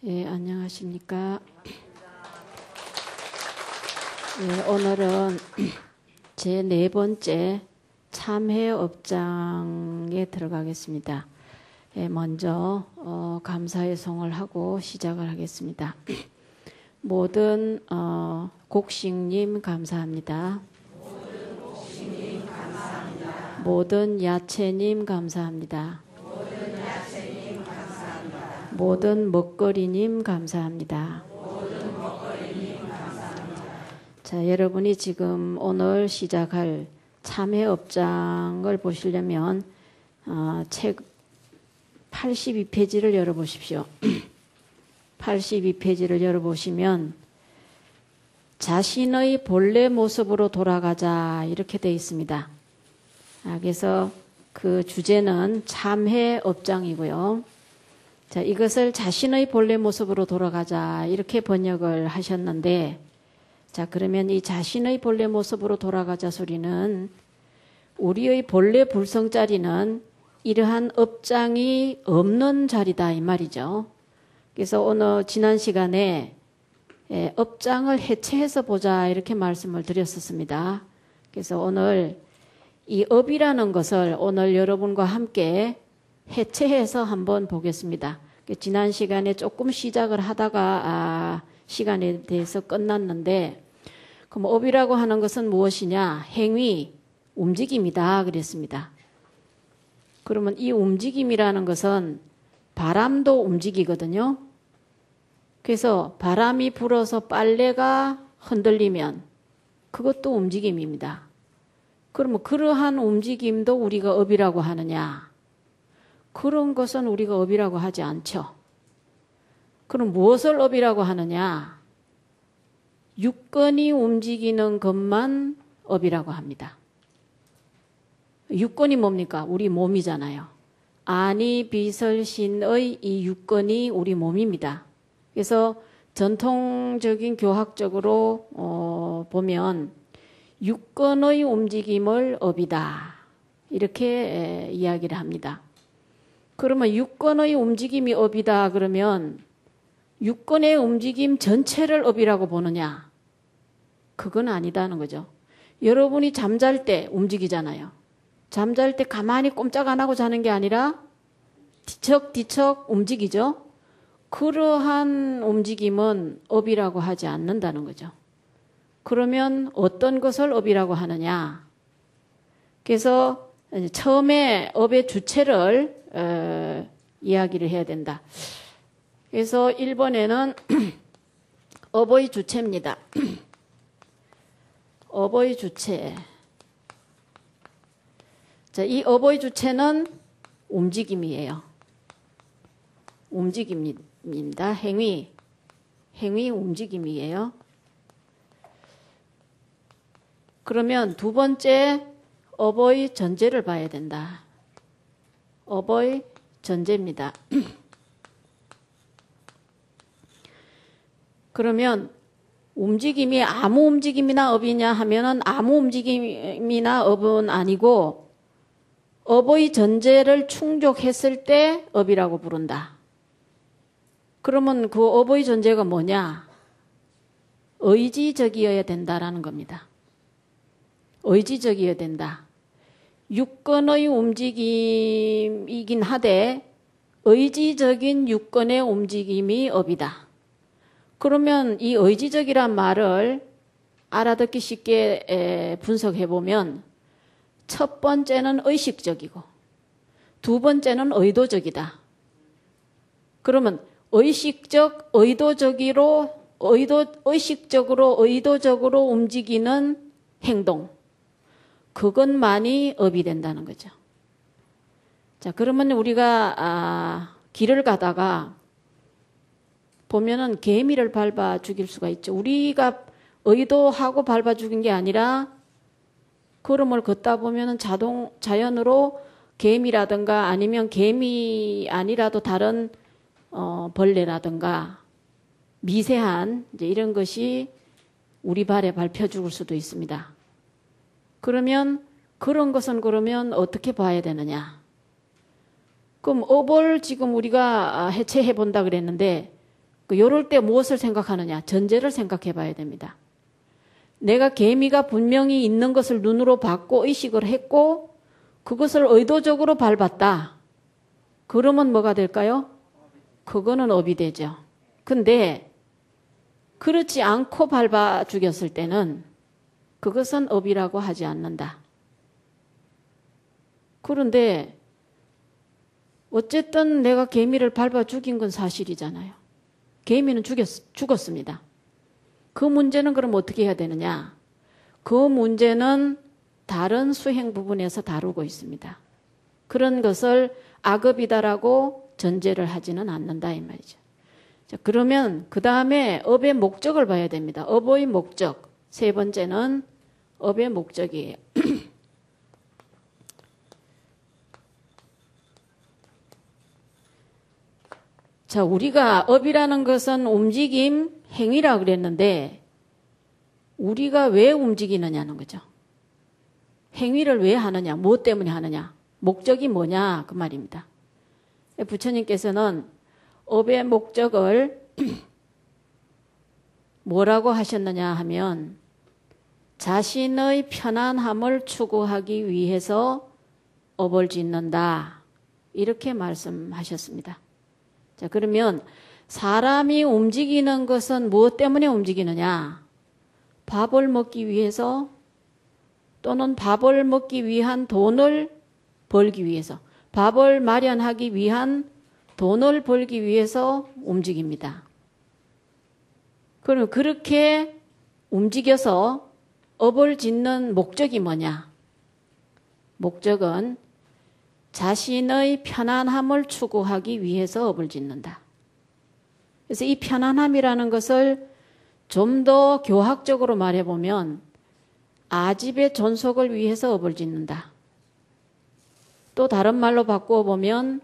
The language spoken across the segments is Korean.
예, 안녕하십니까. 예, 오늘은 제 4번째 참회업장에 들어가겠습니다. 예, 먼저 감사의 송을 하고 시작을 하겠습니다. 모든 곡식님 감사합니다. 모든 야채님 감사합니다. 모든 먹거리님 감사합니다. 자, 여러분이 지금 오늘 시작할 참회업장을 보시려면 책 82페이지를 열어보십시오. 82페이지를 열어보시면 자신의 본래 모습으로 돌아가자 이렇게 되어 있습니다. 그래서 그 주제는 참회업장이고요. 자, 이것을 자신의 본래 모습으로 돌아가자 이렇게 번역을 하셨는데, 자, 그러면 이 자신의 본래 모습으로 돌아가자 소리는 우리의 본래 불성 자리는 이러한 업장이 없는 자리다 이 말이죠. 그래서 오늘 지난 시간에 업장을 해체해서 보자 이렇게 말씀을 드렸었습니다. 그래서 오늘 이 업이라는 것을 오늘 여러분과 함께 해체해서 한번 보겠습니다. 지난 시간에 조금 시작을 하다가 시간에 대해서 끝났는데, 그럼 업이라고 하는 것은 무엇이냐? 행위, 움직임이다 그랬습니다. 그러면 이 움직임이라는 것은 바람도 움직이거든요. 그래서 바람이 불어서 빨래가 흔들리면 그것도 움직임입니다. 그러면 그러한 움직임도 우리가 업이라고 하느냐? 그런 것은 우리가 업이라고 하지 않죠. 그럼 무엇을 업이라고 하느냐? 육건이 움직이는 것만 업이라고 합니다. 육건이 뭡니까? 우리 몸이잖아요. 아니 비설신의 이 육건이 우리 몸입니다. 그래서 전통적인 교학적으로 보면 육건의 움직임을 업이다 이렇게 이야기를 합니다. 그러면 육건의 움직임이 업이다 그러면 육건의 움직임 전체를 업이라고 보느냐? 그건 아니다는 거죠. 여러분이 잠잘 때 움직이잖아요. 잠잘 때 가만히 꼼짝 안 하고 자는 게 아니라 뒤척뒤척 움직이죠. 그러한 움직임은 업이라고 하지 않는다는 거죠. 그러면 어떤 것을 업이라고 하느냐? 그래서 처음에 업의 주체를 이야기를 해야 된다. 그래서 1번에는 업의 주체입니다. 업의 주체. 자, 이 업의 주체는 움직임이에요. 움직임입니다. 행위 움직임이에요. 그러면 두 번째 업의 전제를 봐야 된다. 업의 전제입니다. 그러면 움직임이 아무 움직임이나 업이냐 하면은 아무 움직임이나 업은 아니고 업의 전제를 충족했을 때 업이라고 부른다. 그러면 그 업의 전제가 뭐냐? 의지적이어야 된다라는 겁니다. 의지적이어야 된다. 육건의 움직임이긴 하되 의지적인 육건의 움직임이 업이다. 그러면 이 의지적이란 말을 알아듣기 쉽게 분석해보면 첫 번째는 의식적이고 두 번째는 의도적이다. 그러면 의식적으로 의도적으로 움직이는 행동, 그것만이 업이 된다는 거죠. 자, 그러면 우리가 길을 가다가 보면은 개미를 밟아 죽일 수가 있죠. 우리가 의도하고 밟아 죽인 게 아니라 걸음을 걷다 보면은 자연으로 개미라든가 아니면 개미 아니라도 다른 벌레라든가 미세한 이제 이런 것이 우리 발에 밟혀 죽을 수도 있습니다. 그러면 그런 것은 그러면 어떻게 봐야 되느냐? 그럼 업을 지금 우리가 해체해 본다 그랬는데 요럴 때 무엇을 생각하느냐? 전제를 생각해 봐야 됩니다. 내가 개미가 분명히 있는 것을 눈으로 봤고 의식을 했고 그것을 의도적으로 밟았다. 그러면 뭐가 될까요? 그거는 업이 되죠. 근데 그렇지 않고 밟아 죽였을 때는 그것은 업이라고 하지 않는다. 그런데 어쨌든 내가 개미를 밟아 죽인 건 사실이잖아요. 개미는 죽었습니다. 그 문제는 그럼 어떻게 해야 되느냐? 그 문제는 다른 수행 부분에서 다루고 있습니다. 그런 것을 악업이다라고 전제를 하지는 않는다 이 말이죠. 자, 그러면 그 다음에 업의 목적을 봐야 됩니다. 업의 목적. 세 번째는 업의 목적이에요. 자, 우리가 업이라는 것은 움직임, 행위라 그랬는데 우리가 왜 움직이느냐는 거죠. 행위를 왜 하느냐, 무엇 때문에 하느냐, 목적이 뭐냐 그 말입니다. 부처님께서는 업의 목적을 뭐라고 하셨느냐 하면 자신의 편안함을 추구하기 위해서 업을 짓는다 이렇게 말씀하셨습니다. 자, 그러면 사람이 움직이는 것은 무엇 때문에 움직이느냐? 밥을 먹기 위해서 또는 밥을 먹기 위한 돈을 벌기 위해서, 밥을 마련하기 위한 돈을 벌기 위해서 움직입니다. 그러면 그렇게 움직여서 업을 짓는 목적이 뭐냐? 목적은 자신의 편안함을 추구하기 위해서 업을 짓는다. 그래서 이 편안함이라는 것을 좀 더 교학적으로 말해보면 아집의 존속을 위해서 업을 짓는다. 또 다른 말로 바꾸어 보면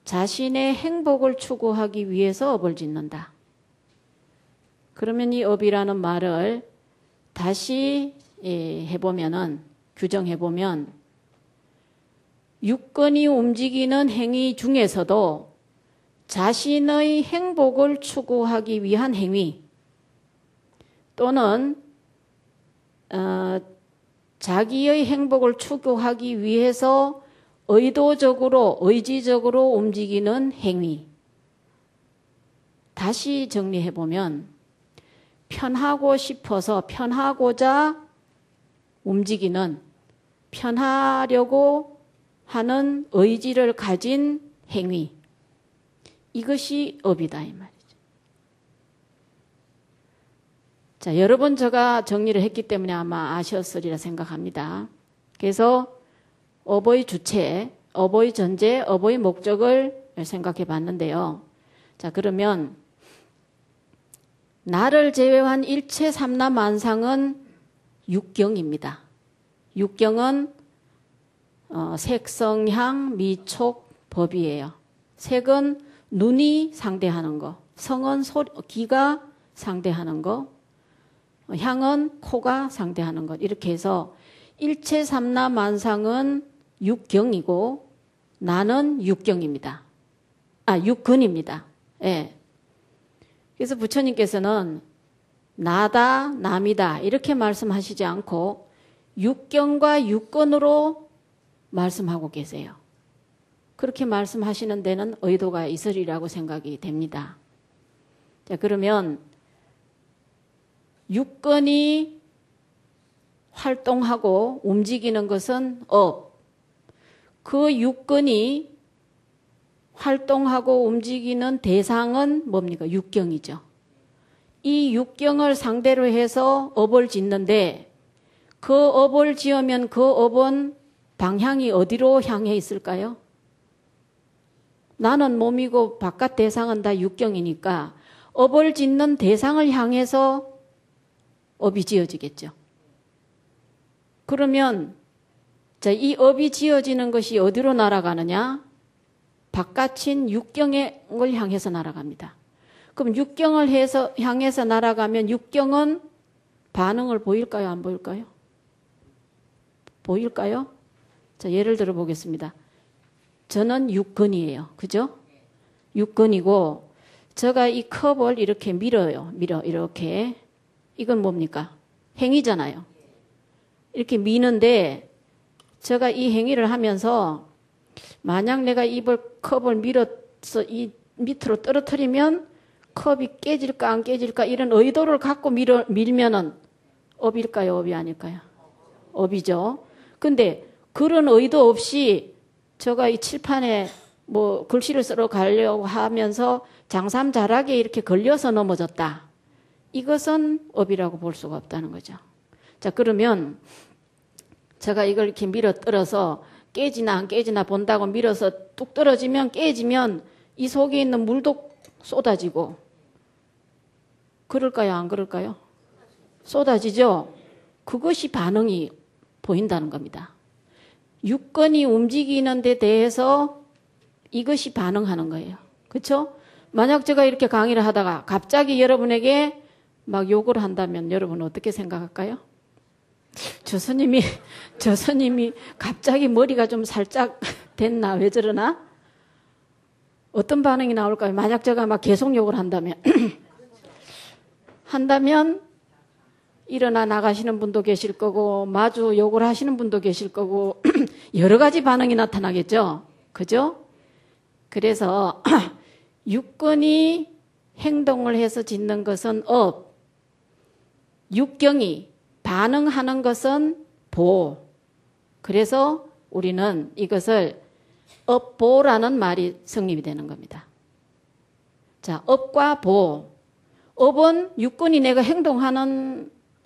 자신의 행복을 추구하기 위해서 업을 짓는다. 그러면 이 업이라는 말을 다시 해보면은, 규정해보면 육근이 움직이는 행위 중에서도 자신의 행복을 추구하기 위한 행위 또는 자기의 행복을 추구하기 위해서 의도적으로, 의지적으로 움직이는 행위. 다시 정리해보면 편하고 싶어서 편하고자 움직이는, 편하려고 하는 의지를 가진 행위. 이것이 업이다 이 말이죠. 자, 여러 번 제가 정리를 했기 때문에 아마 아셨으리라 생각합니다. 그래서 업의 주체, 업의 전제, 업의 목적을 생각해 봤는데요. 자, 그러면 나를 제외한 일체 삼라 만상은 육경입니다. 육경은 색, 성, 미촉, 법이에요. 색은 눈이 상대하는 거, 성은 귀가 상대하는 거, 향은 코가 상대하는 것. 이렇게 해서 일체 삼라 만상은 육경이고 나는 육경입니다. 육근입니다. 예. 그래서 부처님께서는 나다, 남이다 이렇게 말씀하시지 않고 육경과 육근으로 말씀하고 계세요. 그렇게 말씀하시는 데는 의도가 있으리라고 생각이 됩니다. 자, 그러면 육근이 활동하고 움직이는 것은 업. 그 육근이 활동하고 움직이는 대상은 뭡니까? 육경이죠. 이 육경을 상대로 해서 업을 짓는데 그 업을 지으면 그 업은 방향이 어디로 향해 있을까요? 나는 몸이고 바깥 대상은 다 육경이니까 업을 짓는 대상을 향해서 업이 지어지겠죠. 그러면 자, 이 업이 지어지는 것이 어디로 날아가느냐? 바깥인 육경을 향해서 날아갑니다. 그럼 육경을 향해서 날아가면 육경은 반응을 보일까요? 안 보일까요? 보일까요? 자, 예를 들어 보겠습니다. 저는 육근이에요. 그죠? 육근이고 제가 이 컵을 이렇게 밀어요. 이렇게. 이건 뭡니까? 행위잖아요. 이렇게 미는데 제가 이 행위를 하면서 만약 내가 컵을 밀어서 이 밑으로 떨어뜨리면 컵이 깨질까 안 깨질까 이런 의도를 갖고 밀면은 업일까요? 업이 아닐까요? 업이죠. 근데 그런 의도 없이 제가 이 칠판에 뭐 글씨를 쓰러 가려고 하면서 장삼 자락에 이렇게 걸려서 넘어졌다. 이것은 업이라고 볼 수가 없다는 거죠. 자, 그러면 제가 이걸 이렇게 밀어 떨어서 깨지나 안 깨지나 본다고 밀어서 뚝 떨어지면 깨지면 이 속에 있는 물도 쏟아지고 그럴까요? 안 그럴까요? 쏟아지죠? 그것이 반응이 보인다는 겁니다. 유건이 움직이는 데 대해서 이것이 반응하는 거예요. 그렇죠? 만약 제가 이렇게 강의를 하다가 갑자기 여러분에게 막 욕을 한다면 여러분 어떻게 생각할까요? 저 스님이 갑자기 머리가 좀 살짝 됐나? 왜 저러나? 어떤 반응이 나올까요? 만약 제가 막 계속 욕을 한다면 일어나 나가시는 분도 계실 거고 마주 욕을 하시는 분도 계실 거고 여러 가지 반응이 나타나겠죠. 그죠? 그래서 육건이 행동을 해서 짓는 것은 업, 육경이 반응하는 것은 보. 그래서 우리는 이것을 업보라는 말이 성립이 되는 겁니다. 자, 업과 보. 업은 육건이 내가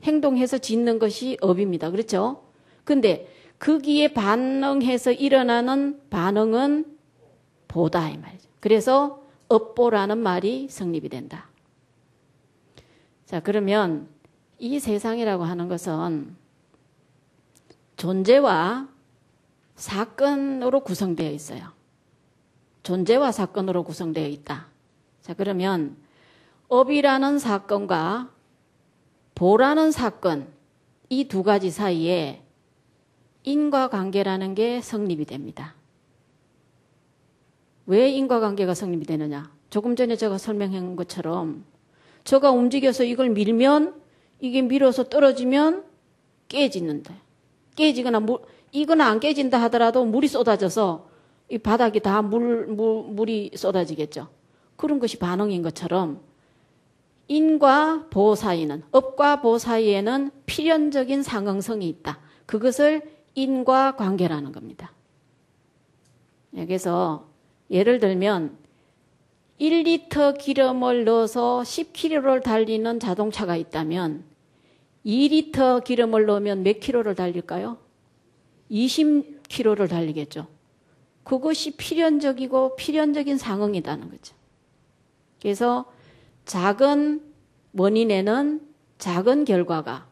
행동해서 짓는 것이 업입니다. 그렇죠? 근데 거기에 반응해서 일어나는 반응은 보다 이 말이죠. 그래서 업보라는 말이 성립이 된다. 자, 그러면 이 세상이라고 하는 것은 존재와 사건으로 구성되어 있어요. 존재와 사건으로 구성되어 있다. 자, 그러면 업이라는 사건과 보라는 사건, 이 두 가지 사이에 인과관계라는 게 성립이 됩니다. 왜 인과관계가 성립이 되느냐? 조금 전에 제가 설명한 것처럼 제가 움직여서 이걸 밀면 이게 밀어서 떨어지면 깨지는데 깨지거나 이거나 안 깨진다 하더라도 물이 쏟아져서 이 바닥이 다 물이 쏟아지겠죠. 그런 것이 반응인 것처럼 인과 보 사이는 업과 보 사이에는 필연적인 상응성이 있다. 그것을 인과관계라는 겁니다. 그래서 예를 들면 1리터 기름을 넣어서 10km를 달리는 자동차가 있다면 2리터 기름을 넣으면 몇 킬로를 달릴까요? 20km를 달리겠죠. 그것이 필연적이고 필연적인 상응이라는 거죠. 그래서 작은 원인에는 작은 결과가,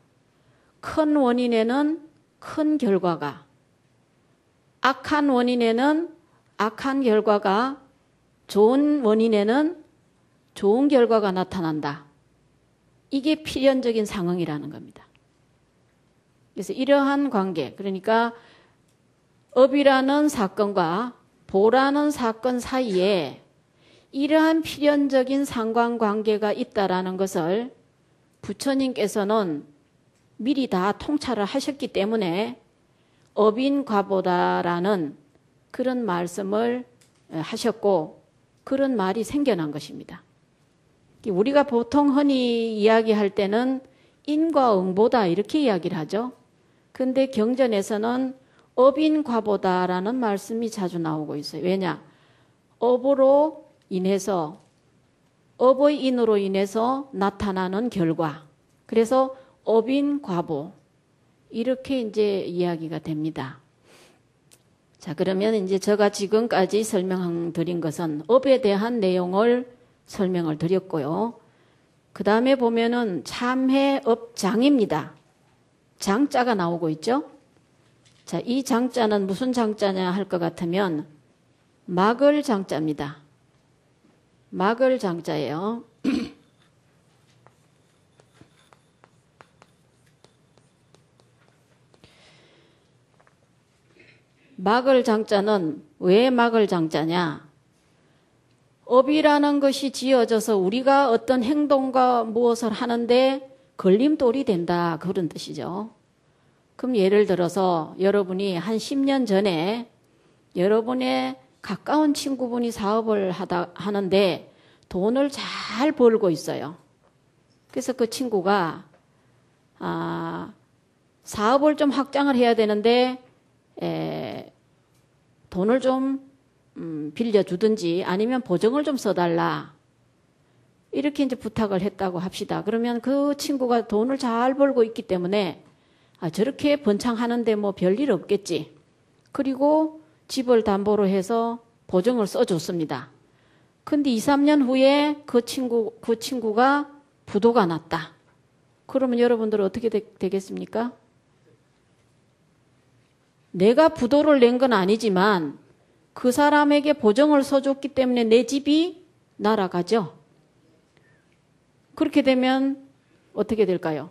큰 원인에는 큰 결과가, 악한 원인에는 악한 결과가, 좋은 원인에는 좋은 결과가 나타난다. 이게 필연적인 상응이라는 겁니다. 그래서 이러한 관계, 그러니까 업이라는 사건과 보라는 사건 사이에 이러한 필연적인 상관관계가 있다라는 것을 부처님께서는 미리 다 통찰을 하셨기 때문에 업인과보다라는 그런 말씀을 하셨고 그런 말이 생겨난 것입니다. 우리가 보통 흔히 이야기할 때는 인과응보다 이렇게 이야기를 하죠. 근데 경전에서는 업인과보다라는 말씀이 자주 나오고 있어요. 왜냐? 업으로 인해서 업의 인으로 인해서 나타나는 결과. 그래서 업인과보 이렇게 이제 이야기가 됩니다. 자, 그러면 이제 제가 지금까지 설명드린 것은 업에 대한 내용을 설명을 드렸고요. 그 다음에 보면은 참회업장입니다. 장자가 나오고 있죠. 자, 이 장자는 무슨 장자냐 할 것 같으면 막을 장자입니다. 막을 장자예요. 막을 장자는 왜 막을 장자냐? 업이라는 것이 지어져서 우리가 어떤 행동과 무엇을 하는데 걸림돌이 된다. 그런 뜻이죠. 그럼 예를 들어서 여러분이 한 10년 전에 여러분의 가까운 친구분이 사업을 하는데 돈을 잘 벌고 있어요. 그래서 그 친구가 사업을 좀 확장을 해야 되는데 돈을 좀 빌려주든지 아니면 보증을 좀 써달라. 이렇게 이제 부탁을 했다고 합시다. 그러면 그 친구가 돈을 잘 벌고 있기 때문에 저렇게 번창하는데 뭐 별일 없겠지. 그리고 집을 담보로 해서 보증을 써줬습니다. 근데 2, 3년 후에 그 친구가 부도가 났다. 그러면 여러분들은 어떻게 되겠습니까? 내가 부도를 낸 건 아니지만 그 사람에게 보증을 써줬기 때문에 내 집이 날아가죠. 그렇게 되면 어떻게 될까요?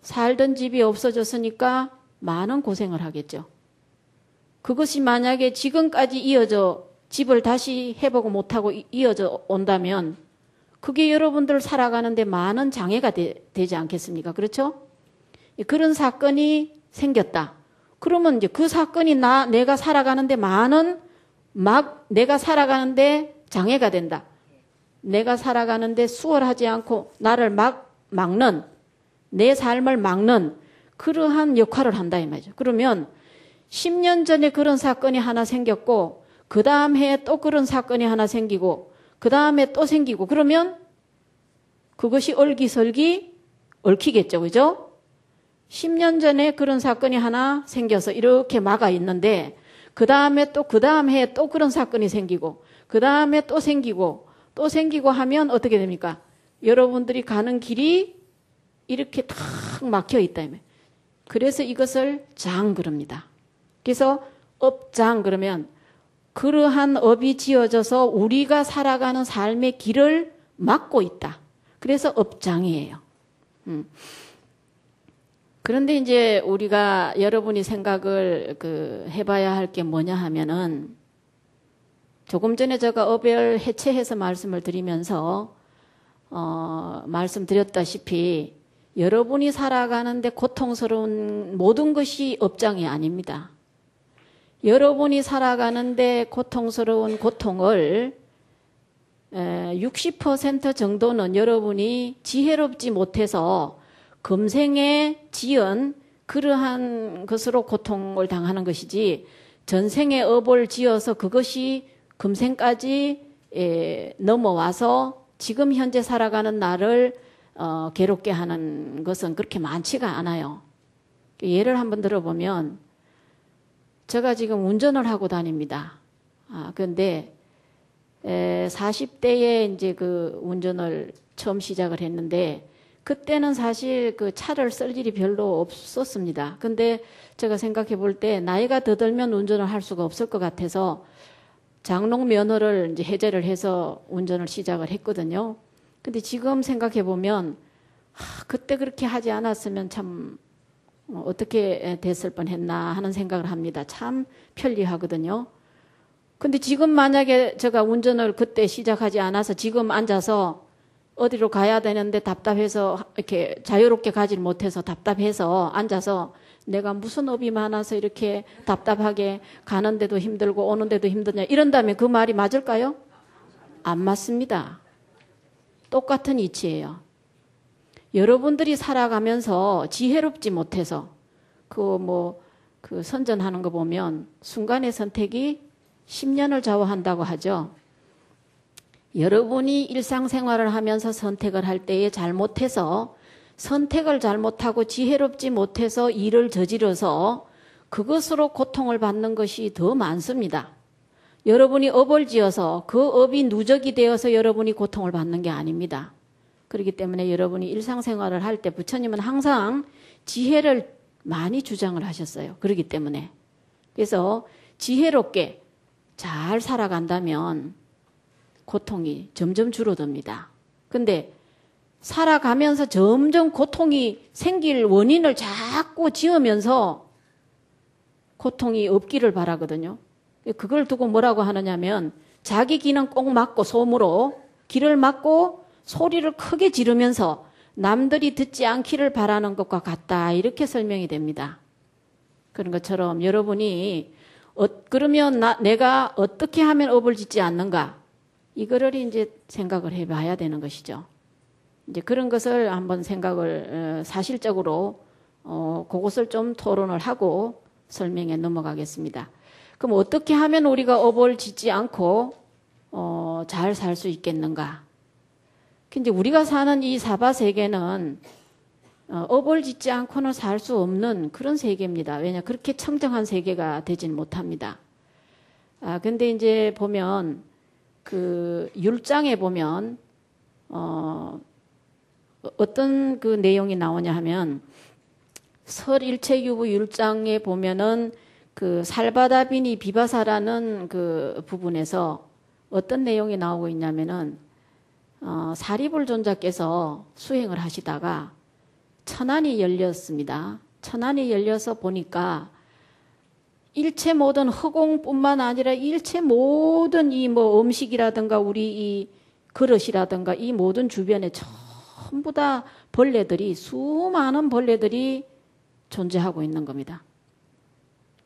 살던 집이 없어졌으니까 많은 고생을 하겠죠. 그것이 만약에 지금까지 이어져 집을 다시 회복 못하고 이어져 온다면 그게 여러분들 살아가는데 많은 장애가 되지 않겠습니까? 그렇죠? 그런 사건이 생겼다. 그러면 이제 그 사건이 내가 살아가는데 내가 살아가는데 장애가 된다. 내가 살아가는데 수월하지 않고 나를 막는, 내 삶을 막는 그러한 역할을 한다 이 말이죠. 그러면 10년 전에 그런 사건이 하나 생겼고 그 다음 해에 또 그런 사건이 하나 생기고 그 다음에 또 생기고 그러면 그것이 얼기설기 얽히겠죠. 그죠? 10년 전에 그런 사건이 하나 생겨서 이렇게 막아 있는데 그 다음에 또 그 다음 해에 또 그런 사건이 생기고 그 다음에 또 생기고 또 생기고 하면 어떻게 됩니까? 여러분들이 가는 길이 이렇게 탁 막혀 있다. 그래서 이것을 장 그럽니다. 그래서 업장 그러면 그러한 업이 지어져서 우리가 살아가는 삶의 길을 막고 있다. 그래서 업장이에요. 그런데 이제 우리가 여러분이 생각을 해봐야 할 게 뭐냐 하면은 조금 전에 제가 업을 해체해서 말씀을 드리면서 말씀드렸다시피 여러분이 살아가는데 고통스러운 모든 것이 업장이 아닙니다. 여러분이 살아가는데 고통스러운 고통을 60% 정도는 여러분이 지혜롭지 못해서 금생에 지은 그러한 것으로 고통을 당하는 것이지 전생의 업을 지어서 그것이 금생까지 넘어와서 지금 현재 살아가는 나를 괴롭게 하는 것은 그렇게 많지가 않아요. 예를 한번 들어보면 제가 지금 운전을 하고 다닙니다. 그런데 40대에 이제 그 운전을 처음 시작을 했는데 그때는 사실 그 차를 쓸 일이 별로 없었습니다. 근데 제가 생각해 볼 때 나이가 더 들면 운전을 할 수가 없을 것 같아서 장롱 면허를 이제 해제를 해서 운전을 시작을 했거든요. 근데 지금 생각해 보면 그때 그렇게 하지 않았으면 참 어떻게 됐을 뻔했나 하는 생각을 합니다. 참 편리하거든요. 근데 지금 만약에 제가 운전을 그때 시작하지 않아서 지금 앉아서 어디로 가야 되는데 답답해서 이렇게 자유롭게 가지 못해서 답답해서 앉아서 내가 무슨 업이 많아서 이렇게 답답하게 가는데도 힘들고 오는데도 힘드냐 이런다면 그 말이 맞을까요? 안 맞습니다. 똑같은 이치예요. 여러분들이 살아가면서 지혜롭지 못해서 그 선전하는 거 보면 순간의 선택이 10년을 좌우한다고 하죠. 여러분이 일상생활을 하면서 선택을 할 때에 잘못해서 선택을 잘못하고 지혜롭지 못해서 일을 저지러서 그것으로 고통을 받는 것이 더 많습니다. 여러분이 업을 지어서 그 업이 누적이 되어서 여러분이 고통을 받는 게 아닙니다. 그렇기 때문에 여러분이 일상생활을 할 때 부처님은 항상 지혜를 많이 주장을 하셨어요. 그렇기 때문에. 그래서 지혜롭게 잘 살아간다면 고통이 점점 줄어듭니다. 근데 살아가면서 점점 고통이 생길 원인을 자꾸 지으면서 고통이 없기를 바라거든요. 그걸 두고 뭐라고 하느냐면 자기 귀는 꼭 막고 솜으로 귀를 막고 소리를 크게 지르면서 남들이 듣지 않기를 바라는 것과 같다. 이렇게 설명이 됩니다. 그런 것처럼 여러분이 그러면 내가 어떻게 하면 업을 짓지 않는가? 이거를 이제 생각을 해봐야 되는 것이죠. 이제 그런 것을 한번 생각을 사실적으로 그것을 좀 토론을 하고 설명에 넘어가겠습니다. 그럼 어떻게 하면 우리가 업을 짓지 않고 잘 살 수 있겠는가? 근데 우리가 사는 이 사바 세계는 업을 짓지 않고는 살 수 없는 그런 세계입니다. 왜냐 그렇게 청정한 세계가 되진 못합니다. 근데 이제 보면 그 율장에 보면 어떤 그 내용이 나오냐 하면 설일체유부 율장에 보면은 그 살바다비니 비바사라는 그 부분에서 어떤 내용이 나오고 있냐면은 사리불존자께서 수행을 하시다가 천안이 열렸습니다. 천안이 열려서 보니까 일체 모든 허공뿐만 아니라 일체 모든 이 뭐 음식이라든가 우리 이 그릇이라든가 이 모든 주변에 전부 다 벌레들이 수많은 벌레들이 존재하고 있는 겁니다.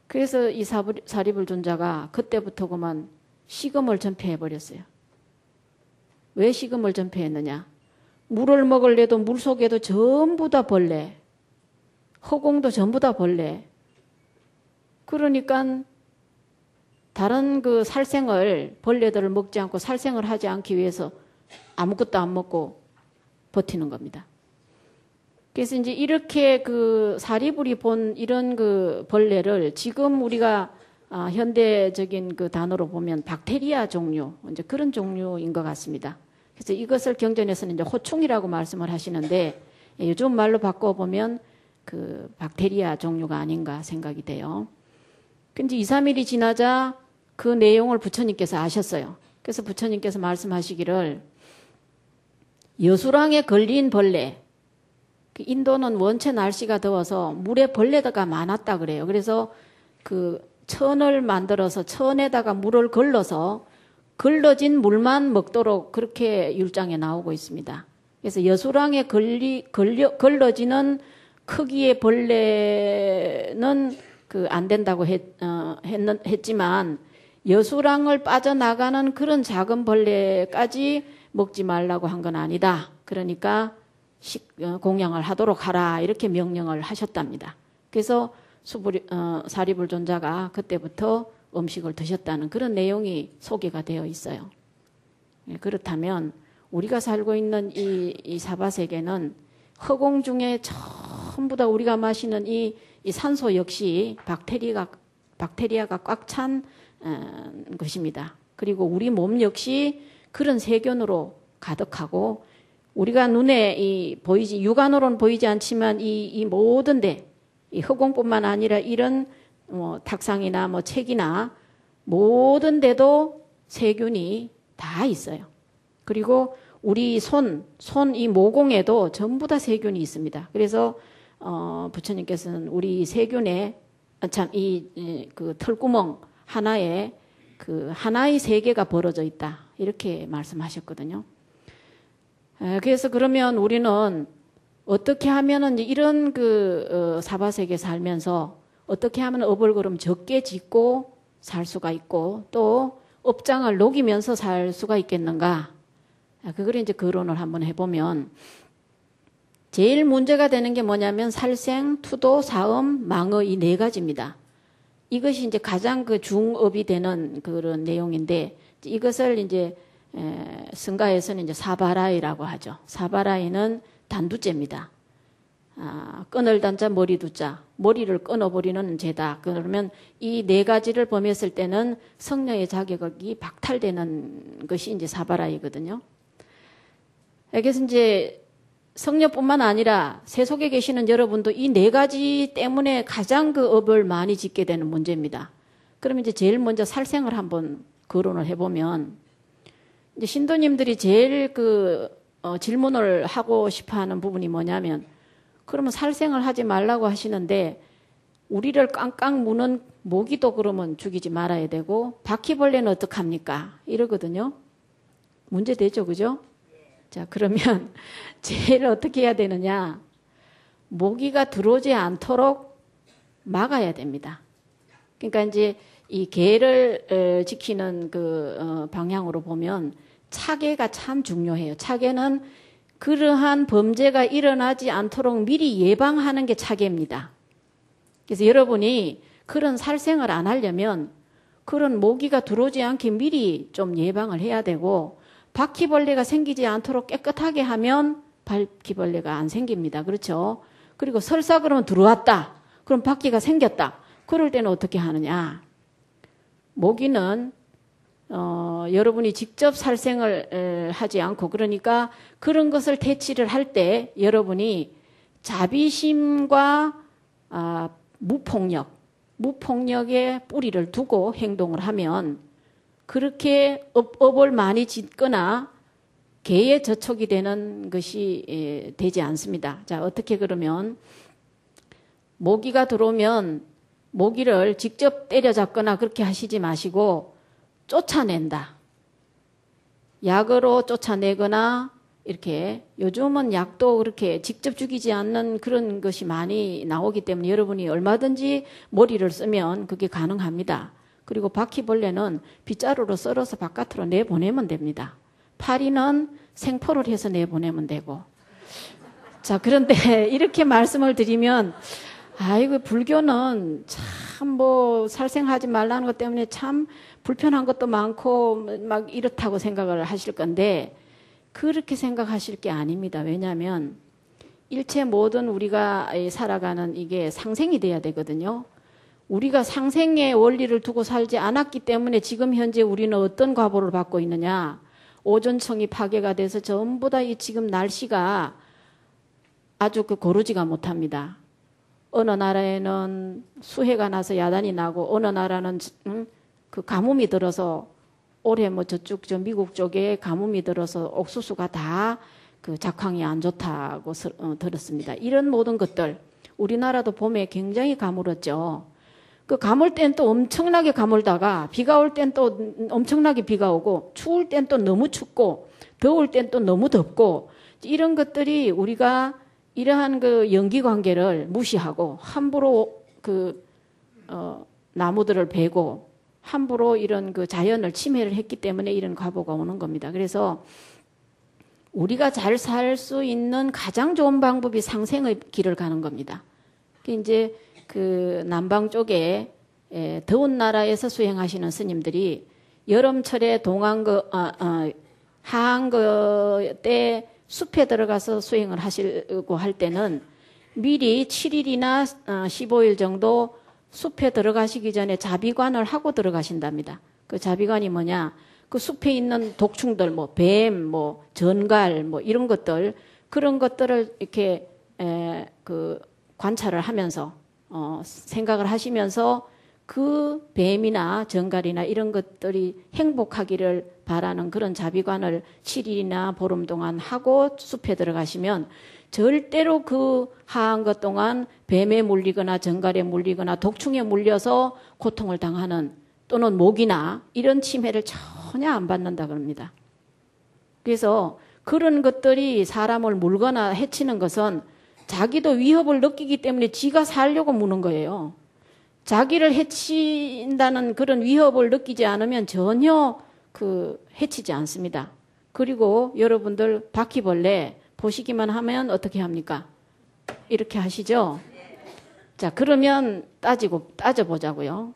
그래서 이 사리불존자가 그때부터 그만 식음을 전폐해 버렸어요. 왜 식음을 전폐했느냐? 물을 먹을래도 물 속에도 전부 다 벌레, 허공도 전부 다 벌레. 그러니까 다른 그 살생을 벌레들을 먹지 않고 살생을 하지 않기 위해서 아무것도 안 먹고 버티는 겁니다. 그래서 이제 이렇게 그 사리불이 본 이런 그 벌레를 지금 우리가 현대적인 그 단어로 보면 박테리아 종류, 이제 그런 종류인 것 같습니다. 그래서 이것을 경전에서는 이제 호충이라고 말씀을 하시는데 요즘 말로 바꿔보면 그 박테리아 종류가 아닌가 생각이 돼요. 근데 2, 3일이 지나자 그 내용을 부처님께서 아셨어요. 그래서 부처님께서 말씀하시기를 여수랑에 걸린 벌레, 인도는 원체 날씨가 더워서 물에 벌레가 많았다 그래요. 그래서 그 천을 만들어서 천에다가 물을 걸러서 걸러진 물만 먹도록 그렇게 율장에 나오고 있습니다. 그래서 여수랑에 걸러지는 크기의 벌레는 그 안 된다고 했지만 여수랑을 빠져나가는 그런 작은 벌레까지 먹지 말라고 한 건 아니다. 그러니까 공양을 하도록 하라 이렇게 명령을 하셨답니다. 그래서 사리불존자가 그때부터 음식을 드셨다는 그런 내용이 소개가 되어 있어요. 그렇다면 우리가 살고 있는 이 사바세계는 허공 중에 전부 다 우리가 마시는 이 산소 역시 박테리아가 꽉 찬 것입니다. 그리고 우리 몸 역시 그런 세균으로 가득하고 우리가 눈에 보이지 육안으로는 보이지 않지만 이 모든 데 이 허공뿐만 아니라 이런 탁상이나 책이나 모든 데도 세균이 다 있어요. 그리고 우리 손 이 모공에도 전부 다 세균이 있습니다. 그래서 부처님께서는 우리 세균에 그 털구멍 하나에 그 하나의 세계가 벌어져 있다 이렇게 말씀하셨거든요. 그래서 그러면 우리는 어떻게 하면은 이런 그 사바세계 살면서 어떻게 하면 업을 그럼 적게 짓고 살 수가 있고 또 업장을 녹이면서 살 수가 있겠는가? 그걸 이제 거론을 한번 해보면 제일 문제가 되는 게 뭐냐면 살생, 투도, 사음, 망어 이 네 가지입니다. 이것이 이제 가장 그 중업이 되는 그런 내용인데 이것을 이제 승가에서는 이제 사바라이라고 하죠. 사바라이는 단두째입니다. 끊을 단자 머리 두자 머리를 끊어버리는 죄다. 그러면 이 네 가지를 범했을 때는 성녀의 자격이 박탈되는 것이 이제 사바라이거든요. 그래서 이제 성녀뿐만 아니라 세속에 계시는 여러분도 이 네 가지 때문에 가장 그 업을 많이 짓게 되는 문제입니다. 그러면 이제 제일 먼저 살생을 한번 거론을 해보면 이제 신도님들이 제일 질문을 하고 싶어 하는 부분이 뭐냐면 그러면 살생을 하지 말라고 하시는데 우리를 깡깡 무는 모기도 그러면 죽이지 말아야 되고 바퀴벌레는 어떡합니까? 이러거든요. 문제되죠, 그죠? 자, 그러면 제일 어떻게 해야 되느냐? 모기가 들어오지 않도록 막아야 됩니다. 그러니까 이제 이 개를 지키는 그 방향으로 보면 차개가 참 중요해요. 차개는 그러한 범죄가 일어나지 않도록 미리 예방하는 게 차개입니다. 그래서 여러분이 그런 살생을 안 하려면 그런 모기가 들어오지 않게 미리 좀 예방을 해야 되고 바퀴벌레가 생기지 않도록 깨끗하게 하면 바퀴벌레가 안 생깁니다. 그렇죠? 그리고 설사 그러면 들어왔다. 그럼 바퀴가 생겼다. 그럴 때는 어떻게 하느냐? 모기는 여러분이 직접 살생을 하지 않고 그러니까 그런 것을 퇴치를 할 때 여러분이 자비심과 무폭력의 뿌리를 두고 행동을 하면 그렇게 업을 많이 짓거나 개의 저촉이 되는 것이 되지 않습니다. 자, 어떻게 그러면 모기가 들어오면 모기를 직접 때려잡거나 그렇게 하시지 마시고 쫓아낸다. 약으로 쫓아내거나 이렇게 요즘은 약도 그렇게 직접 죽이지 않는 그런 것이 많이 나오기 때문에 여러분이 얼마든지 머리를 쓰면 그게 가능합니다. 그리고 바퀴벌레는 빗자루로 썰어서 바깥으로 내보내면 됩니다. 파리는 생포를 해서 내보내면 되고. 자, 그런데 이렇게 말씀을 드리면 아이고 불교는 참 뭐 살생하지 말라는 것 때문에 참 불편한 것도 많고 막 이렇다고 생각을 하실 건데 그렇게 생각하실 게 아닙니다. 왜냐하면 일체 모든 우리가 살아가는 이게 상생이 돼야 되거든요. 우리가 상생의 원리를 두고 살지 않았기 때문에 지금 현재 우리는 어떤 과보를 받고 있느냐. 오존층이 파괴가 돼서 전부 다 이 지금 날씨가 아주 고르지가 못합니다. 어느 나라에는 수해가 나서 야단이 나고 어느 나라는 그 가뭄이 들어서 올해 뭐 저쪽 저 미국 쪽에 가뭄이 들어서 옥수수가 다 그 작황이 안 좋다고 들었습니다. 이런 모든 것들 우리나라도 봄에 굉장히 가물었죠. 그 가물 땐 또 엄청나게 가물다가 비가 올 땐 또 엄청나게 비가 오고 추울 땐 또 너무 춥고 더울 땐 또 너무 덥고 이런 것들이 우리가 이러한 그 연기 관계를 무시하고 함부로 나무들을 베고 함부로 이런 그 자연을 침해를 했기 때문에 이런 과보가 오는 겁니다. 그래서 우리가 잘 살 수 있는 가장 좋은 방법이 상생의 길을 가는 겁니다. 이제 그 남방 쪽에 더운 나라에서 수행하시는 스님들이 여름철에 하한거 때 숲에 들어가서 수행을 하시고 할 때는 미리 7일이나 15일 정도 숲에 들어가시기 전에 자비관을 하고 들어가신답니다. 그 자비관이 뭐냐? 그 숲에 있는 독충들, 뭐 뱀, 뭐 전갈, 뭐 이런 것들 그런 것들을 이렇게 그 관찰을 하면서 생각을 하시면서 그 뱀이나 전갈이나 이런 것들이 행복하기를 바라는 그런 자비관을 7일이나 보름 동안 하고 숲에 들어가시면 절대로 그 하한 것 동안 뱀에 물리거나 전갈에 물리거나 독충에 물려서 고통을 당하는 또는 모기나 이런 침해를 전혀 안 받는다 그럽니다. 그래서 그런 것들이 사람을 물거나 해치는 것은 자기도 위협을 느끼기 때문에 지가 살려고 무는 거예요. 자기를 해친다는 그런 위협을 느끼지 않으면 전혀 해치지 않습니다. 그리고 여러분들 바퀴벌레 보시기만 하면 어떻게 합니까? 이렇게 하시죠? 자, 그러면 따져보자고요.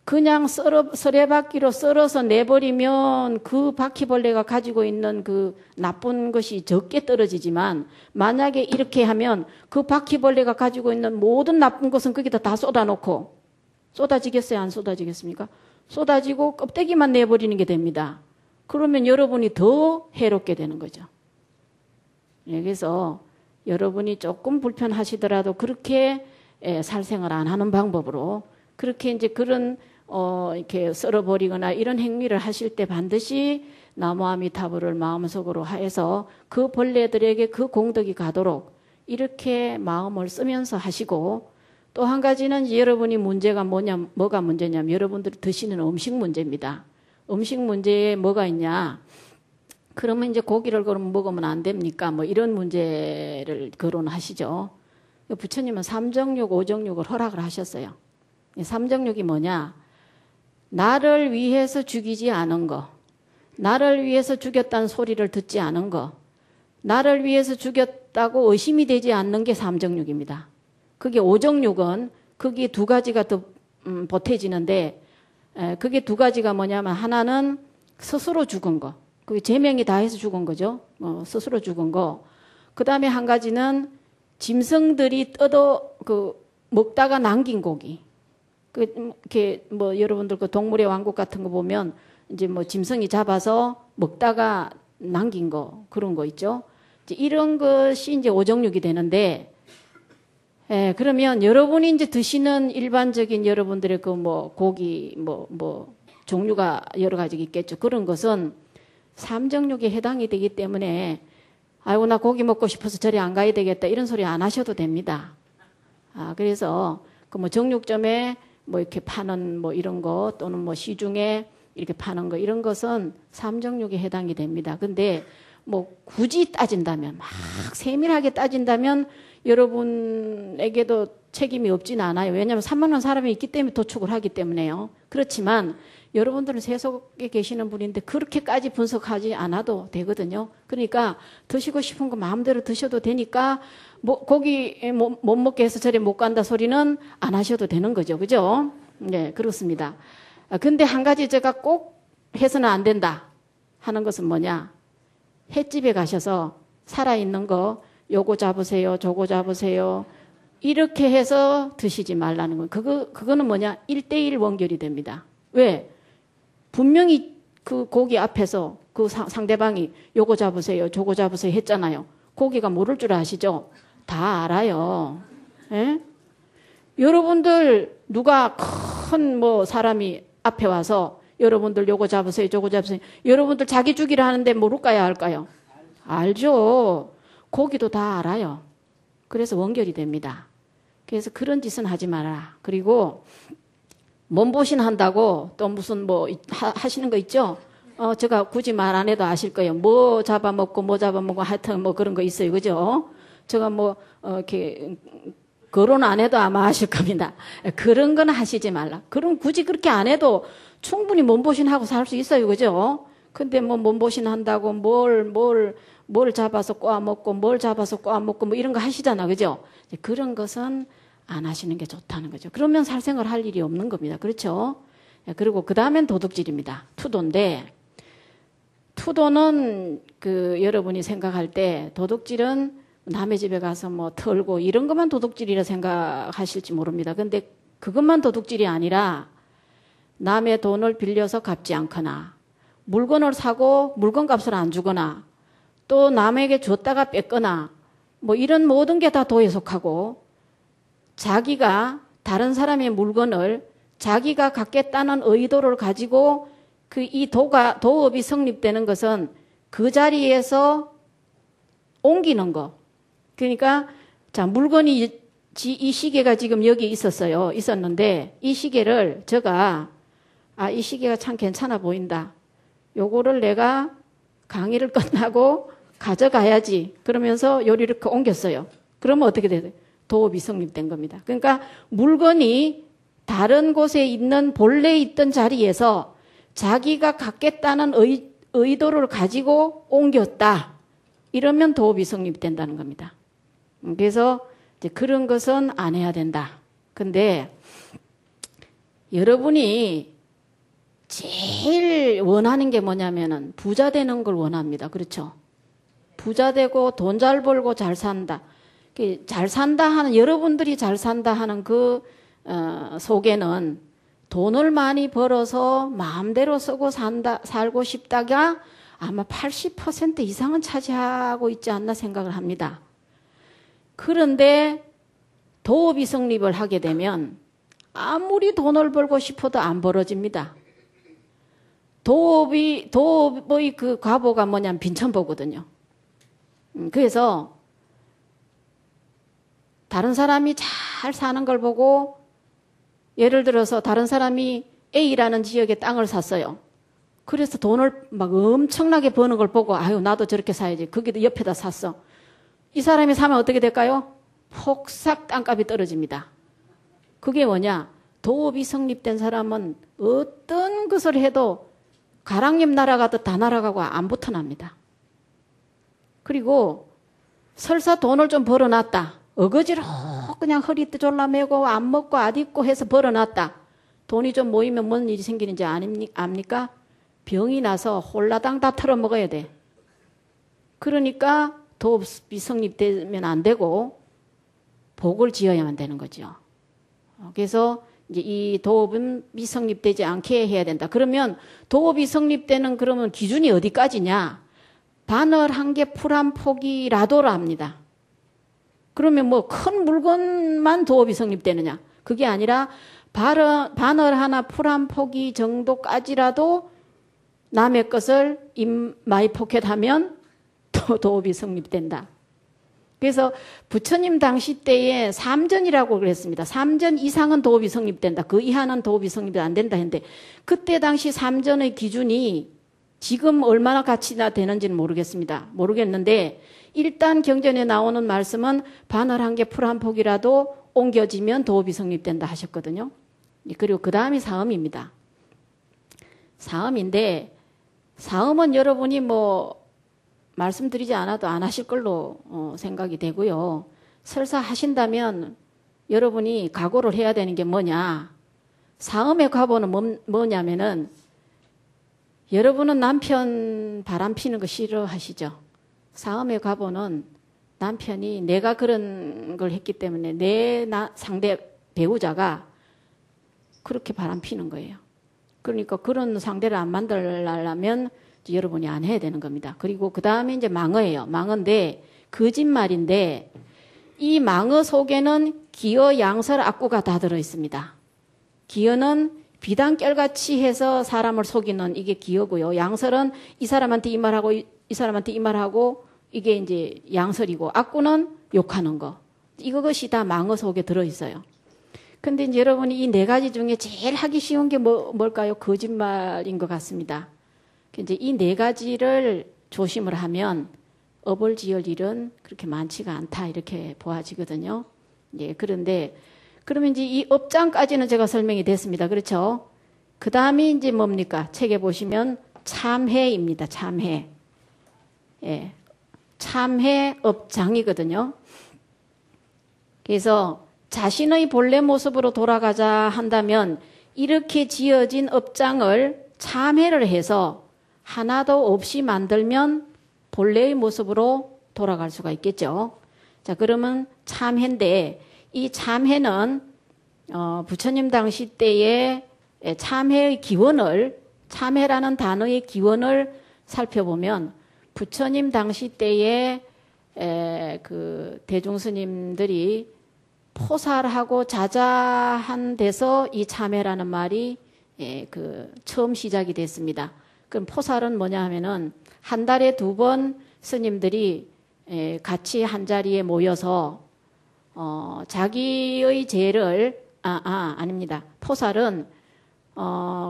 그냥 서래바퀴로 썰어서 내버리면 그 바퀴벌레가 가지고 있는 그 나쁜 것이 적게 떨어지지만 만약에 이렇게 하면 그 바퀴벌레가 가지고 있는 모든 나쁜 것은 거기다 다 쏟아놓고 쏟아지겠어요? 안 쏟아지겠습니까? 쏟아지고 껍데기만 내버리는 게 됩니다. 그러면 여러분이 더 해롭게 되는 거죠. 그래서 여러분이 조금 불편하시더라도 그렇게 살생을 안 하는 방법으로 그렇게 이제 그런 이렇게 썰어버리거나 이런 행위를 하실 때 반드시 나무아미타불을 마음속으로 해서 그 벌레들에게 그 공덕이 가도록 이렇게 마음을 쓰면서 하시고 또 한 가지는 여러분이 문제가 뭐가 문제냐면 여러분들이 드시는 음식 문제입니다. 음식 문제에 뭐가 있냐? 그러면 이제 고기를 그럼 먹으면 안 됩니까? 뭐 이런 문제를 거론하시죠. 부처님은 삼정육, 오정육을 허락을 하셨어요. 삼정육이 뭐냐? 나를 위해서 죽이지 않은 거, 나를 위해서 죽였다는 소리를 듣지 않은 거, 나를 위해서 죽였다고 의심이 되지 않는 게 삼정육입니다. 그게 오정육은 그게 두 가지가 더 보태지는데 그게 두 가지가 뭐냐면 하나는 스스로 죽은 거, 그게 제명이 다 해서 죽은 거죠. 스스로 죽은 거. 그 다음에 한 가지는 짐승들이 먹다가 남긴 고기. 이렇게 뭐 여러분들 그 동물의 왕국 같은 거 보면 이제 뭐 짐승이 잡아서 먹다가 남긴 거 그런 거 있죠. 이제 이런 것이 이제 오정육이 되는데, 그러면 여러분이 이제 드시는 일반적인 여러분들의 그 뭐 고기 뭐 종류가 여러 가지 있겠죠. 그런 것은 삼정육에 해당이 되기 때문에 아이고 나 고기 먹고 싶어서 저리 안 가야 되겠다 이런 소리 안 하셔도 됩니다. 그래서 그 뭐 정육점에 뭐 이렇게 파는 뭐 이런 거 또는 뭐 시중에 이렇게 파는 거 이런 것은 삼정육에 해당이 됩니다. 근데 뭐 굳이 따진다면 막 세밀하게 따진다면 여러분에게도 책임이 없지는 않아요. 왜냐하면 사 먹는 사람이 있기 때문에 도축을 하기 때문에요. 그렇지만 여러분들은 세속에 계시는 분인데 그렇게까지 분석하지 않아도 되거든요. 그러니까 드시고 싶은 거 마음대로 드셔도 되니까 뭐 고기 못 먹게 해서 저리 못 간다 소리는 안 하셔도 되는 거죠. 그죠? 네, 그렇습니다. 근데 한 가지 제가 꼭 해서는 안 된다 하는 것은 뭐냐? 횟집에 가셔서 살아있는 거 요거 잡으세요, 저거 잡으세요. 이렇게 해서 드시지 말라는 거예요. 그거는 뭐냐? 1:1 원결이 됩니다. 왜? 분명히 그 고기 앞에서 그 상대방이 요거 잡으세요, 저거 잡으세요 했잖아요. 고기가 모를 줄 아시죠? 다 알아요. 예? 여러분들 누가 큰 뭐 사람이 앞에 와서 여러분들 요거 잡으세요, 저거 잡으세요. 여러분들 자기 주기를 하는데 모를까요, 알까요? 알죠. 고기도 다 알아요. 그래서 원결이 됩니다. 그래서 그런 짓은 하지 마라. 그리고 몸보신 한다고 또 무슨 뭐 하시는 거 있죠? 제가 굳이 말 안 해도 아실 거예요. 뭐 잡아먹고 하여튼 뭐 그런 거 있어요. 그죠? 제가 뭐 이렇게 거론 안 해도 아마 아실 겁니다. 그런 건 하시지 말라. 그럼 굳이 그렇게 안 해도 충분히 몸보신하고 살 수 있어요. 그죠? 근데 뭐 몸보신 한다고 뭘 잡아서 꼬아먹고 뭘 잡아서 꼬아먹고 뭐 이런 거 하시잖아. 그죠? 그런 것은 안 하시는 게 좋다는 거죠. 그러면 살생을 할 일이 없는 겁니다. 그렇죠? 그리고 그 다음엔 도둑질입니다. 투도인데, 투도는 여러분이 생각할 때 도둑질은 남의 집에 가서 뭐 털고 이런 것만 도둑질이라 생각하실지 모릅니다. 근데 그것만 도둑질이 아니라 남의 돈을 빌려서 갚지 않거나 물건을 사고 물건값을 안 주거나 또 남에게 줬다가 뺏거나 뭐 이런 모든 게 다 도에 속하고 자기가 다른 사람의 물건을 자기가 갖겠다는 의도를 가지고 이 도업이 성립되는 것은 그 자리에서 옮기는 거. 그러니까 자 물건이 이 시계가 지금 여기 있었는데 이 시계를 제가 이 시계가 참 괜찮아 보인다. 요거를 내가 강의를 끝나고 가져가야지. 그러면서 요리를 옮겼어요. 그러면 어떻게 돼요? 도업이 성립된 겁니다. 그러니까 물건이 다른 곳에 있는 본래 있던 자리에서 자기가 갖겠다는 의도를 가지고 옮겼다. 이러면 도업이 성립된다는 겁니다. 그래서 이제 그런 것은 안 해야 된다. 근데 여러분이 제일 원하는 게 뭐냐면은 부자 되는 걸 원합니다. 그렇죠? 부자 되고 돈 잘 벌고 잘 산다. 잘 산다 하는, 여러분들이 잘 산다 하는 속에는 돈을 많이 벌어서 마음대로 쓰고 살고 싶다가 아마 80% 이상은 차지하고 있지 않나 생각을 합니다. 그런데 도업이 성립을 하게 되면 아무리 돈을 벌고 싶어도 안 벌어집니다. 도업의 그 과보가 뭐냐면 빈천보거든요. 그래서 다른 사람이 잘 사는 걸 보고 예를 들어서 다른 사람이 A라는 지역에 땅을 샀어요. 그래서 돈을 막 엄청나게 버는 걸 보고 아유 나도 저렇게 사야지. 거기도 옆에다 샀어. 이 사람이 사면 어떻게 될까요? 폭삭 땅값이 떨어집니다. 그게 뭐냐? 도업이 성립된 사람은 어떤 것을 해도 가랑잎 날아가듯 다 날아가고 안 붙어납니다. 그리고 설사 돈을 좀 벌어놨다. 어거지로 그냥 허리 졸라매고 안 먹고 안 입고 해서 벌어놨다. 돈이 좀 모이면 뭔 일이 생기는지 압니까? 병이 나서 홀라당 다 털어먹어야 돼. 그러니까 도업이 성립되면 안 되고 복을 지어야만 되는 거죠. 그래서 이제 이 도업은 미성립되지 않게 해야 된다. 그러면 도업이 성립되는 그러면 기준이 어디까지냐? 바늘 한 개 풀 한 포기라도랍니다. 그러면 뭐 큰 물건만 도업이 성립되느냐? 그게 아니라 바늘 하나 풀 한 포기 정도까지라도 남의 것을 in my pocket 하면 또 도업이 성립된다. 그래서 부처님 당시 때에 3전이라고 그랬습니다. 3전 이상은 도업이 성립된다. 그 이하는 도업이 성립이 안 된다 했는데 그때 당시 3전의 기준이 지금 얼마나 가치나 되는지는 모르겠는데 일단 경전에 나오는 말씀은 바늘 한 개 풀 한 폭이라도 옮겨지면 도업이 성립된다 하셨거든요. 그리고 그 다음이 사음입니다. 사음인데 사음은 여러분이 뭐 말씀드리지 않아도 안 하실 걸로 생각이 되고요. 설사 하신다면 여러분이 각오를 해야 되는 게 뭐냐. 사음의 과보는 뭐냐면은 여러분은 남편 바람 피는 거 싫어하시죠? 사음의 과보는 남편이 내가 그런 걸 했기 때문에 내 상대 배우자가 그렇게 바람 피는 거예요. 그러니까 그런 상대를 안 만들려면 여러분이 안 해야 되는 겁니다. 그리고 그 다음에 이제 망어예요. 망어인데 거짓말인데 이 망어 속에는 기어, 양설, 악구가 다 들어있습니다. 기어는 비단결같이 해서 사람을 속이는 이게 기어고요. 양설은 이 사람한테 이 말하고 이 사람한테 이 말하고 이게 이제 양설이고 악구는 욕하는 거. 이것이 다 망어 속에 들어있어요. 근데 이제 여러분이 이 네 가지 중에 제일 하기 쉬운 게 뭘까요? 거짓말인 것 같습니다. 이제 이 네 가지를 조심을 하면 업을 지을 일은 그렇게 많지가 않다 이렇게 보아지거든요. 예, 그런데 그러면 이제 이 업장까지는 제가 설명이 됐습니다. 그렇죠? 그 다음이 이제 뭡니까? 책에 보시면 참회입니다. 참회. 예, 참회 업장이거든요. 그래서 자신의 본래 모습으로 돌아가자 한다면 이렇게 지어진 업장을 참회를 해서 하나도 없이 만들면 본래의 모습으로 돌아갈 수가 있겠죠. 자, 그러면 참회인데 이 참회는 부처님 당시 때의 참회의 기원을 참회라는 단어의 기원을 살펴보면 부처님 당시 때에 그 대중스님들이 포살하고 자자한 데서 이 참회라는 말이 그 처음 시작이 됐습니다. 그럼 포살은 뭐냐 하면은 한 달에 2번 스님들이 같이 한 자리에 모여서 자기의 죄를 아닙니다. 포살은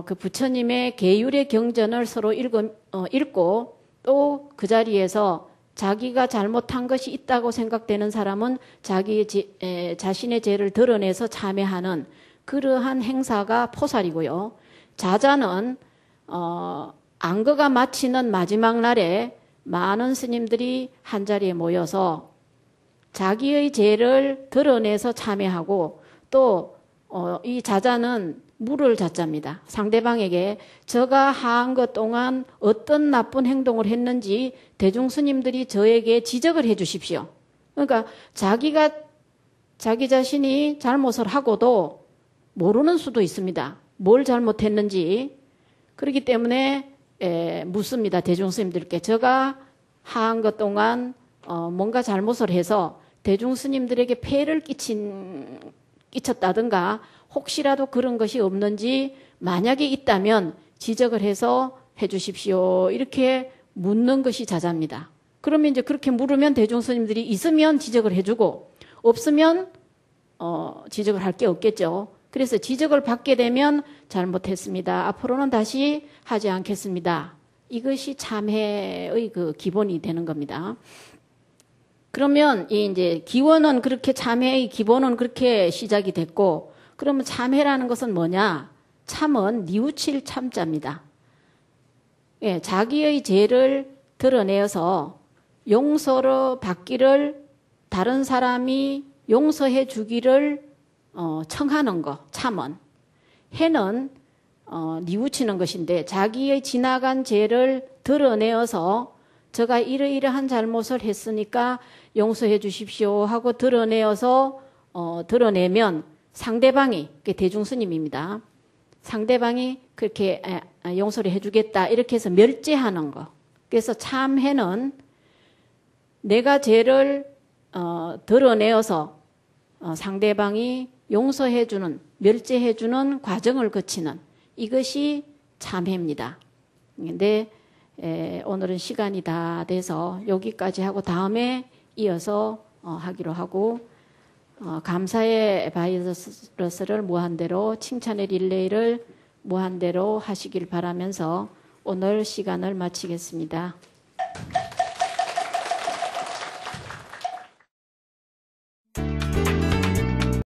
그 부처님의 계율의 경전을 서로 읽고 또 그 자리에서 자기가 잘못한 것이 있다고 생각되는 사람은 자신의 죄를 드러내서 참회하는 그러한 행사가 포살이고요. 자자는 안거가 마치는 마지막 날에 많은 스님들이 한자리에 모여서 자기의 죄를 드러내서 참회하고 또 이 자자는 물을 자자입니다. 상대방에게 저가 한 것 동안 어떤 나쁜 행동을 했는지 대중스님들이 저에게 지적을 해 주십시오. 그러니까 자기 자신이 잘못을 하고도 모르는 수도 있습니다. 뭘 잘못했는지. 그렇기 때문에 묻습니다. 대중스님들께. 저가 한 것 동안 뭔가 잘못을 해서 대중스님들에게 폐를 끼쳤다든가 혹시라도 그런 것이 없는지 만약에 있다면 지적을 해서 해 주십시오. 이렇게 묻는 것이 자자입니다. 그러면 이제 그렇게 물으면 대중스님들이 있으면 지적을 해주고 없으면 지적을 할 게 없겠죠. 그래서 지적을 받게 되면 잘못했습니다. 앞으로는 다시 하지 않겠습니다. 이것이 참회의 그 기본이 되는 겁니다. 그러면 이제 기원은 그렇게 참회의 기본은 그렇게 시작이 됐고, 그러면 참회라는 것은 뭐냐? 참은 뉘우칠 참자입니다. 예, 자기의 죄를 드러내어서 용서를 받기를, 다른 사람이 용서해 주기를 청하는 거, 참은. 해는 뉘우치는 것인데, 자기의 지나간 죄를 드러내어서 제가 이러이러한 잘못을 했으니까 용서해 주십시오 하고 드러내어서 드러내면 상대방이, 대중스님입니다. 상대방이 그렇게 용서를 해주겠다 이렇게 해서 멸제하는 거. 그래서 참회는 내가 죄를 드러내어서 상대방이 용서해주는, 멸제해주는 과정을 거치는 이것이 참회입니다. 근데 오늘은 시간이 다 돼서 여기까지 하고 다음에 이어서 하기로 하고, 감사의 바이러스를 무한대로, 칭찬의 릴레이를 무한대로 하시길 바라면서 오늘 시간을 마치겠습니다.